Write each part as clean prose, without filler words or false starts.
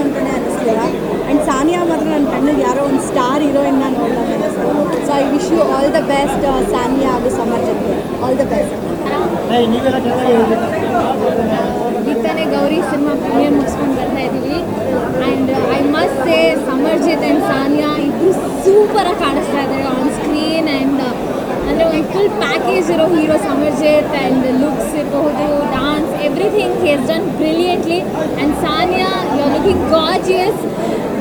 ಅಂತಲೇ ಅನ್ನಿಸ್ಲಿಲ್ಲ. ಆ್ಯಂಡ್ ಸಾನಿಯಾ ಮಾತ್ರ ನನ್ನ ಕಣ್ಣಿಗೆ ಯಾರೋ ಒಂದು ಸ್ಟಾರ್ ಹೀರೋಯಿನ್ನ ನೋಡಿದಾಗ ಅನ್ನಿಸ್ತು. So I wish you all the best Sania ಹಾಗೂ ಸಮರ್ ಜೊತೆ ಆಲ್ ದ ಬೆಸ್ಟ್. ಈಗ ತಾನೇ ಗೌರಿ ಸಿನಿಮಾ ಪ್ರೀಮಿಯರ್ ಮುಗಿಸ್ಕೊಂಡು ಬರ್ತಾ ಇದ್ದೀವಿ. And I must say Samarjit and Sania ಇಬ್ಬರು ಸೂಪರಾಗಿ ಕಾಣಿಸ್ತಾ ಇದ್ದಾರೆ ಆನ್ ಸ್ಕ್ರೀನ್. ಆ್ಯಂಡ್ ಅಂದರೆ ಒಂದು ಫುಲ್ ಪ್ಯಾಕೇಜ್ ಇರೋ ಹೀರೋ ಸಮರ್ಜಿತ್. ಆ್ಯಂಡ್ ಲುಕ್ಸ್ ಇರಬಹುದು, dance, everything he has done brilliantly. And Sania you are looking gorgeous.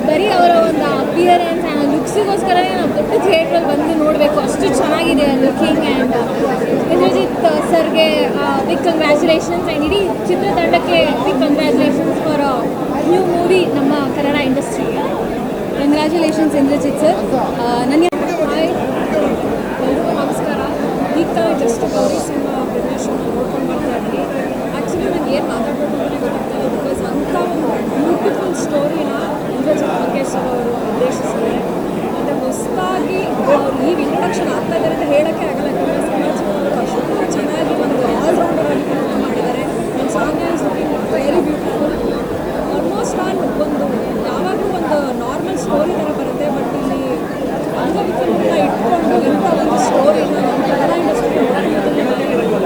ಬರೀ ಅವರ ಒಂದು ಅಪಿಯರೆನ್ಸ್ ಆ್ಯಂಡ್ ಲುಕ್ಸಿಗೋಸ್ಕರನೇ ನಾವು ದೊಡ್ಡ ಥಿಯೇಟ್ರಲ್ಲಿ ಬಂದು ನೋಡಬೇಕು, ಅಷ್ಟು ಚೆನ್ನಾಗಿದೆ ಲುಕಿಂಗ್. ಆ್ಯಂಡ್ ಇಂದ್ರಜಿತ್ ಸರ್ಗೆ ಬಿಗ್ ಕಂಗ್ರ್ಯಾಚುಲೇಷನ್ಸ್. ಆ್ಯಂಡ್ ಇಡೀ ಚಿತ್ರತಂಡಕ್ಕೆ big congratulations for new movie ನಮ್ಮ ಕನ್ನಡ ಇಂಡಸ್ಟ್ರಿಗೆ. Congratulations Indrajit sir. ನನಗೆ ಎಲ್ರಿಗೂ ನಮಸ್ಕಾರ. ಈಗ ತಾನೇ just Gowri cinema premiere show ನೋಡ್ಕೊಂಡು ಬರ್ತಾ ಇದ್ದೀನಿ. ಆ್ಯಕ್ಚುಲಿ ನಾನು ಏನು ಮಾತಾಡಬೇಕು ಅಂತ ಗೊತ್ತಿಲ್ಲ, ಬಿಕಾಸ್ ಅಂಥ ಒಂದು ಬ್ಯೂಟಿಫುಲ್ ಸ್ಟೋರಿನ ಇಂದ್ರಜಿತ್ ಮಂಗೇಶ್ ಅವರು ನಿರ್ದೇಶಿಸಿದ್ದಾರೆ. ಮತ್ತು ಹೊಸದಾಗಿ ಅವ್ರು ಈಗ ಇಂಟ್ರೊಡಕ್ಷನ್ ಆಗ್ತಾ ಇದ್ದಾರೆ ಅಂತ ಹೇಳೋಕ್ಕೆ ಆಗಲ್ಲ, ಯಾಕಂದರೆ ಸಮಾಜ ಅವರು ಅಷ್ಟು ಚೆನ್ನಾಗಿ ಒಂದು ಆಲ್ರೌಂಡರ್ ಆಗಿ ಕೆಲಸ ಮಾಡಿದ್ದಾರೆ. ನನ್ನ Sania is looking very beautiful. Almost all ಒಂದು ಯಾವಾಗಲೂ ಒಂದು ನಾರ್ಮಲ್ ಸ್ಟೋರಿ ಥರ ಬರುತ್ತೆ, ಬಟ್ ಇಲ್ಲಿ ಅಂಗವಿಕಲರನ್ನ ಇಟ್ಕೊಂಡು ಇಂಥ ಒಂದು ಸ್ಟೋರಿನ ನಮ್ಮ ಕನ್ನಡ ಇಂಡಸ್ಟ್ರಿ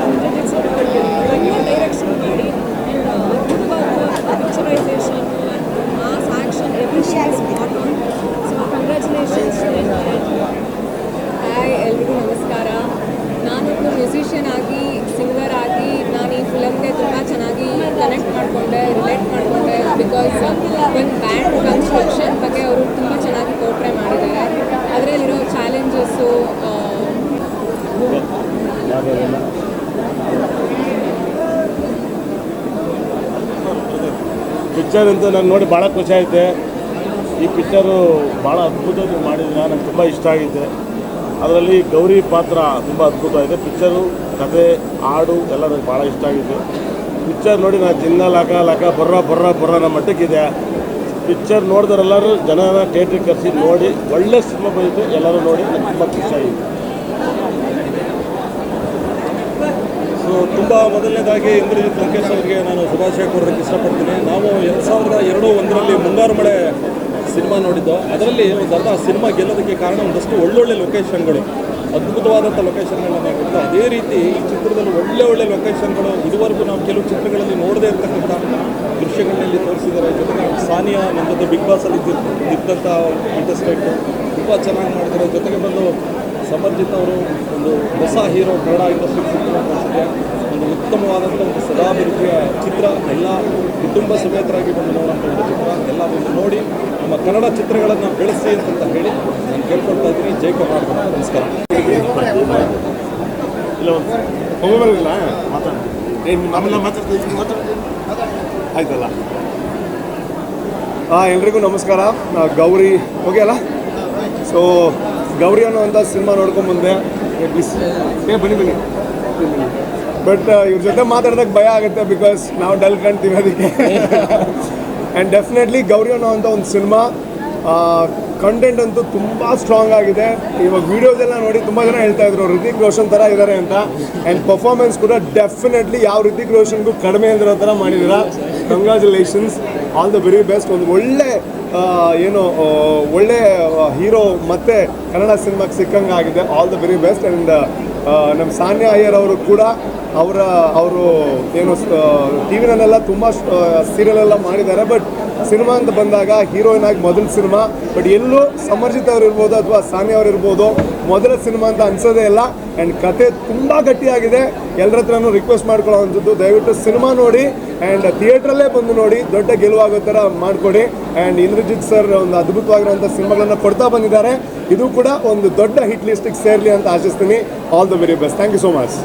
ಇಂದ್ರಜಿತ್ ಸರ್ ಒಳ್ಳೆ ಡೈರೆಕ್ಷನ್ ಮಾಡಿ ಆ್ಯಂಡ್ ಅದ್ಭುತವಾದ picturisation and mass action everything is spot on. So congratulations. Hi, ಎಲ್ರಿಗೂ ನಮಸ್ಕಾರ. ನಾನೊಬ್ಬರು ಮ್ಯೂಸಿಷಿಯನ್ ಆಗಿ, ಸಿಂಗರ್ ಆಗಿ ನಾನು ಈ ಫಿಲಮ್ಗೆ ತುಂಬ ಚೆನ್ನಾಗಿ ಕನೆಕ್ಟ್ ಮಾಡಿಕೊಂಡೆ, ರಿಲೇಟ್ ಮಾಡಿಕೊಂಡೆ. ಬಿಕಾಸ್ ಒಂದು ಬ್ಯಾಂಡ್ ಕನ್ಸ್ಟ್ರಕ್ಷನ್ ಬಗ್ಗೆ ಅವರು ತುಂಬ ಚೆನ್ನಾಗಿ ಪೋರ್ಟ್ರೇ ಮಾಡಿದ್ದಾರೆ. ಅದರಲ್ಲಿರೋ ಚಾಲೆಂಜಸ್ಸು ಪಿಕ್ಚರ್ ಅಂತ ನಾನು ನೋಡಿ ಭಾಳ ಖುಷಿ ಆಯಿತೆ. ಈ ಪಿಕ್ಚರು ಭಾಳ ಅದ್ಭುತವಾಗಿ ಮಾಡಿದ್ರೆ ನನಗೆ ತುಂಬ ಇಷ್ಟ ಆಗಿದೆ. ಅದರಲ್ಲಿ ಗೌರಿ ಪಾತ್ರ ತುಂಬ ಅದ್ಭುತವಾಗಿದೆ. ಪಿಕ್ಚರು ಕತೆ, ಹಾಡು ಎಲ್ಲ ನನಗೆ ಭಾಳ ಇಷ್ಟ ಆಗಿದೆ. ಪಿಕ್ಚರ್ ನೋಡಿ ನಾನು ಚಿನ್ನ ಲಕ ಬರ್ರ ನಮ್ಮ ಮಟ್ಟಕ್ಕಿದೆ. ಪಿಕ್ಚರ್ ನೋಡಿದರೆಲ್ಲರೂ ಜನನ ಥಿಯೇಟ್ರಿಗೆ ಕರೆಸಿ ನೋಡಿ ಒಳ್ಳೆ ಸಿನಿಮಾ ಬಂದಿತ್ತು. ಎಲ್ಲರೂ ನೋಡಿ ನನಗೆ ತುಂಬ ಖುಷಿ ಆಗಿದೆ. ಸೊ ತುಂಬ ಮೊದಲನೇದಾಗಿ ಇಂದ್ರಜಿತ್ ಲಂಕೇಶ್ ಅವರಿಗೆ ನಾನು ಶುಭಾಶಯ ಕೋರೋದಕ್ಕೆ ಇಷ್ಟಪಡ್ತೀನಿ. ನಾವು 2002 ಮುಂಗಾರು ಮಳೆ ಸಿನಿಮಾ ನೋಡಿದ್ದು. ಅದರಲ್ಲಿ ಒಂದು ಅರ್ಧ ಸಿನಿಮಾ ಗೆಲ್ಲೋದಕ್ಕೆ ಕಾರಣ ಒಂದಷ್ಟು ಒಳ್ಳೊಳ್ಳೆ ಲೊಕೇಶನ್ಗಳು, ಅದ್ಭುತವಾದಂಥ ಲೊಕೇಶನ್ಗಳನ್ನ ಕೊಟ್ಟು, ಅದೇ ರೀತಿ ಈ ಚಿತ್ರದಲ್ಲಿ ಒಳ್ಳೆ ಲೊಕೇಶನ್ಗಳು ಇದುವರೆಗೂ ನಾವು ಕೆಲವು ಚಿತ್ರಗಳಲ್ಲಿ ನೋಡದೇ ಇರ್ತಕ್ಕಂಥ ದೃಶ್ಯಗಳಲ್ಲಿ ತೋರಿಸಿದ್ದಾರೆ. ಜೊತೆಗೆ ಸಾನಿಯಾ ನನ್ನ ಜೊತೆ ಬಿಗ್ ಬಾಸಲ್ಲಿ ಇದ್ದಂಥ ಕಂಟೆಸ್ಟೆಂಟು ತುಂಬ ಚೆನ್ನಾಗಿ ಮಾಡಿದ್ದಾರೆ. ಜೊತೆಗೆ ಬಂದು ಸಮರ್ಜಿತ್ ಅವರು ಒಂದು ಹೊಸ ಹೀರೋ ಕನ್ನಡ ಇಂಡಸ್ಟ್ರಿಗೆ ತೋರಿಸಿದ್ರೆ ಒಂದು ಉತ್ತಮವಾದಂಥ ಒಂದು ಸದಾಭಿವೃದ್ಧಿಯ ಚಿತ್ರ. ಎಲ್ಲ ಕುಟುಂಬ ಸಮೇತರಾಗಿ ಬಂದು ನೋಡೋಂಥ ಒಂದು ಚಿತ್ರ. ಎಲ್ಲ ಬಂದು ನೋಡಿ ನಮ್ಮ ಕನ್ನಡ ಚಿತ್ರಗಳನ್ನು ಬೆಳೆಸಿ ಅಂತ ಹೇಳಿ ನಾನು ಕೇಳ್ಕೊಳ್ತಾ ಇದ್ದೀನಿ. ಜೈ ಕರ್ನಾಟಕ. ನಮಸ್ಕಾರ. ಇಲ್ಲ ಹೋಗಬಲ್ಲ ಆಯ್ತಲ್ಲ. ಎಲ್ರಿಗೂ ನಮಸ್ಕಾರ. ಗೌರಿ ಓಕೆ ಅಲ್ಲ. ಸೊ ಗೌರಿ ಅನ್ನೋವಂಥ ಸಿನಿಮಾ ನೋಡ್ಕೊಂಬಂದೆ. ಬನ್ನಿ ಬಟ್ ಇವ್ರ ಜೊತೆ ಮಾತಾಡಿದಾಗ ಭಯ ಆಗುತ್ತೆ, ಬಿಕಾಸ್ ನಾವು ಡಲ್ ಕಾಣ್ತೀವಿ ಅದಕ್ಕೆ. ಆ್ಯಂಡ್ ಡೆಫಿನೆಟ್ಲಿ ಗೌರಿ ಅನ್ನೋವಂಥ ಒಂದು ಸಿನಿಮಾ ಕಂಟೆಂಟ್ ಅಂತೂ ತುಂಬ ಸ್ಟ್ರಾಂಗ್ ಆಗಿದೆ. ಇವಾಗ ವೀಡಿಯೋಸ್ ಎಲ್ಲ ನೋಡಿ ತುಂಬ ಜನ ಹೇಳ್ತಾ ಇದ್ರು ರಿತಿಕ್ ರೋಷನ್ ಥರ ಇದ್ದಾರೆ ಅಂತ. ಆ್ಯಂಡ್ ಪರ್ಫಾರ್ಮೆನ್ಸ್ ಕೂಡ ಡೆಫಿನೆಟ್ಲಿ ಯಾವ ರಿತಿಕ್ ರೋಷನ್ಗೂ ಕಡಿಮೆ ಇರೋ ಥರ ಮಾಡಿದ್ದೀರಾ. Congratulations, all the very best. ಒಂದು ಒಳ್ಳೆ ಒಳ್ಳೆ ಹೀರೋ ಮತ್ತು ಕನ್ನಡ ಸಿನಿಮಾಗೆ ಸಿಕ್ಕಂಗೆ ಆಗಿದೆ. All the very best. And ನಮ್ಮ ಸಾನಿಯಾ ಅಯ್ಯರ್ ಅವರು ಕೂಡ ಅವರು ಏನು ಟಿ ವಿನಲ್ಲೆಲ್ಲ ತುಂಬ ಸೀರಿಯಲೆಲ್ಲ ಮಾಡಿದ್ದಾರೆ. ಬಟ್ ಸಿನಿಮಾ ಅಂತ ಬಂದಾಗ ಹೀರೋಯಿನ್ ಆಗಿ ಮೊದಲ ಸಿನಿಮಾ. ಬಟ್ ಎಲ್ಲೂ ಸಮರ್ಜಿತ್ ಅವ್ರು ಇರ್ಬೋದು ಅಥವಾ ಸಾನಿಯಾ ಅವ್ರು ಇರ್ಬೋದು, ಮೊದಲ ಸಿನಿಮಾ ಅಂತ ಅನ್ಸೋದೇ ಇಲ್ಲ. ಆ್ಯಂಡ್ ಕತೆ ತುಂಬ ಗಟ್ಟಿಯಾಗಿದೆ. ಎಲ್ಲರ ಹತ್ರನೂ ರಿಕ್ವೆಸ್ಟ್ ಮಾಡ್ಕೊಳ್ಳೋ ಅಂಥದ್ದು, ದಯವಿಟ್ಟು ಸಿನಿಮಾ ನೋಡಿ ಆ್ಯಂಡ್ ಥಿಯೇಟ್ರಲ್ಲೇ ಬಂದು ನೋಡಿ, ದೊಡ್ಡ ಗೆಲುವಾಗೋ ಥರ ಮಾಡಿಕೊಡಿ. ಆ್ಯಂಡ್ ಇಂದ್ರಜಿತ್ ಸರ್ ಒಂದು ಅದ್ಭುತವಾಗಿರುವಂಥ ಸಿನಿಮಾಗಳನ್ನು ಕೊಡ್ತಾ ಬಂದಿದ್ದಾರೆ. ಇದು ಕೂಡ ಒಂದು ದೊಡ್ಡ ಹಿಟ್ ಲಿಸ್ಟಿಗೆ ಸೇರಲಿ ಅಂತ ಆಶಿಸ್ತೀನಿ. All the very best. Thank you so much.